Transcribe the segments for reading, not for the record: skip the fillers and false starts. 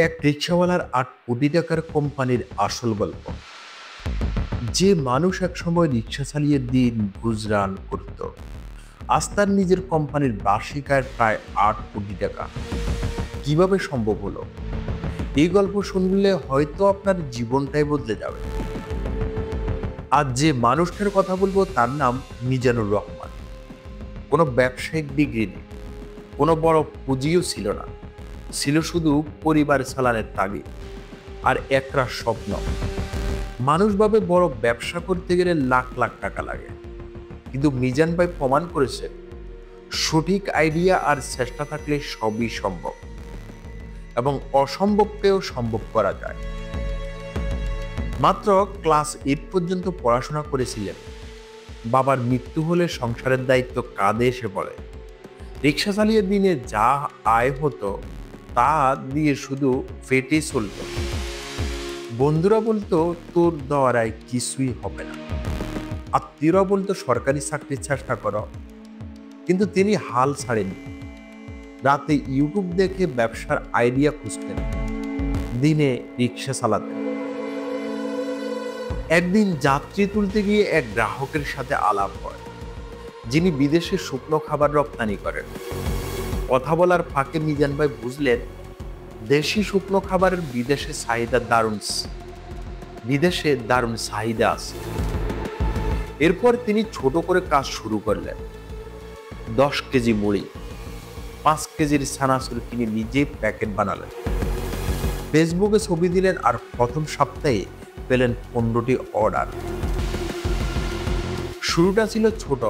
এক রিকশাওয়ালার ৮ কোটি টাকার কোম্পানির আসল গল্প। যে মানুষ একসময় রিকশা চালিয়ে দিন গুজরান করত, আজ তার নিজের কোম্পানির বার্ষিক আয় প্রায় ৮ কোটি টাকা। কিভাবে সম্ভব হলো? এই গল্প শুনলে হয়তো আপনার জীবনটাই বদলে যাবে। আজ যে মানুষটার কথা বলবো তার নাম মিজানুর রহমান। কোনো ব্যবসায়িক ডিগ্রি নেই, কোনো বড় পুঁজিও ছিল না, ছিল শুধু পরিবার চালানোর তাগিদ আর একটা স্বপ্ন। মানুষ ভাবে বড় ব্যবসা করতে গেলে লাখ লাখ টাকা লাগে, কিন্তু মিজান ভাই প্রমাণ করেছে সঠিক আইডিয়া আর চেষ্টা থাকলে সবই সম্ভব, এবং অসম্ভবকেও সম্ভব করা যায়। মাত্র ক্লাস 8 পর্যন্ত পড়াশোনা করেছিলেন। বাবার মৃত্যু হলে সংসারের দায়িত্ব কাঁধে এসে পড়ে। রিক্সা চালিয়ে দিনে যা আয় হতো তা দিয়ে শুধু পেটে চলত। বন্ধুরা বলতো তোর দ্বারায় কিছুই হবে না, আত্মীয়রা বলতো সরকারি চাকরির চেষ্টা করো, কিন্তু তিনি হাল ছাড়েননি। রাতে ইউটিউব দেখে ব্যবসার আইডিয়া খুঁজতেন, দিনে রিক্সা চালাতেন। একদিন যাত্রী তুলতে গিয়ে এক গ্রাহকের সাথে আলাপ হয়, যিনি বিদেশে শুকনো খাবার রপ্তানি করেন। কথা বলার ফাঁকে মিজান ভাই বুঝলেন দেশি শুকনো খাবারের বিদেশে দারুণ চাহিদা আছে। এরপর তিনি ছোট করে কাজ শুরু করলেন। 10 কেজি মুড়ি, 5 কেজির ছানাচুর কিনে নিজে প্যাকেট বানালেন। ফেসবুকে ছবি দিলেন, আর প্রথম সপ্তাহে পেলেন 15টি অর্ডার। শুরুটা ছিল ছোট,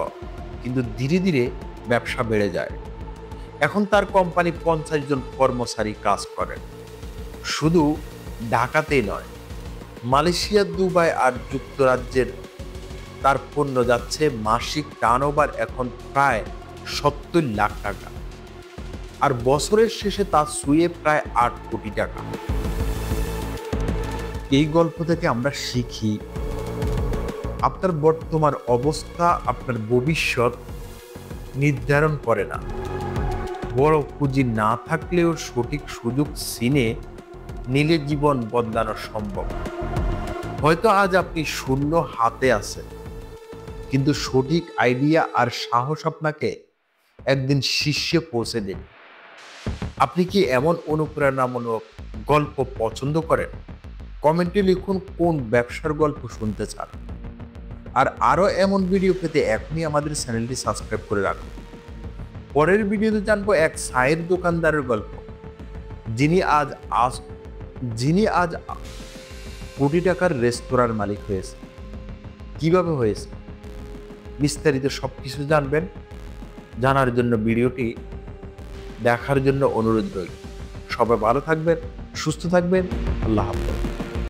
কিন্তু ধীরে ধীরে ব্যবসা বেড়ে যায়। এখন তার কোম্পানি 50 জন কর্মচারী কাজ করেন। শুধু ঢাকাতেই নয়, মালয়েশিয়া, দুবাই আর যুক্তরাজ্যের তার পণ্য যাচ্ছে। মাসিক টার্নওভার এখন প্রায় 70 লাখ টাকা, আর বছরের শেষে তা ছুঁয়ে প্রায় 8 কোটি টাকা। এই গল্প থেকে আমরা শিখি, আপনার বর্তমান অবস্থা আপনার ভবিষ্যৎ নির্ধারণ করে না। বড় পুঁজি না থাকলেও সঠিক সুযোগ চিনে নিলে জীবন বদলানো সম্ভব। হয়তো আজ আপনি শূন্য হাতে আছেন, কিন্তু সঠিক আইডিয়া আর সাহস আপনাকে একদিন শীর্ষে পৌঁছে দেবে। আপনি কি এমন অনুপ্রেরণামূলক গল্প পছন্দ করেন? কমেন্টে লিখুন কোন ব্যবসার গল্প শুনতে চান। আর আরো এমন ভিডিও পেতে এখনই আমাদের চ্যানেলটি সাবস্ক্রাইব করে রাখুন। পরের ভিডিওতে জানবো এক চায়ের দোকানদারের গল্প, যিনি আজ কোটি টাকার রেস্তোরাঁর মালিক হয়েছে। কিভাবে হয়েছে বিস্তারিত সবকিছু জানবেন। জানার জন্য ভিডিওটি দেখার জন্য অনুরোধ রইল। সবাই ভালো থাকবেন, সুস্থ থাকবেন। আল্লাহ হাফেজ।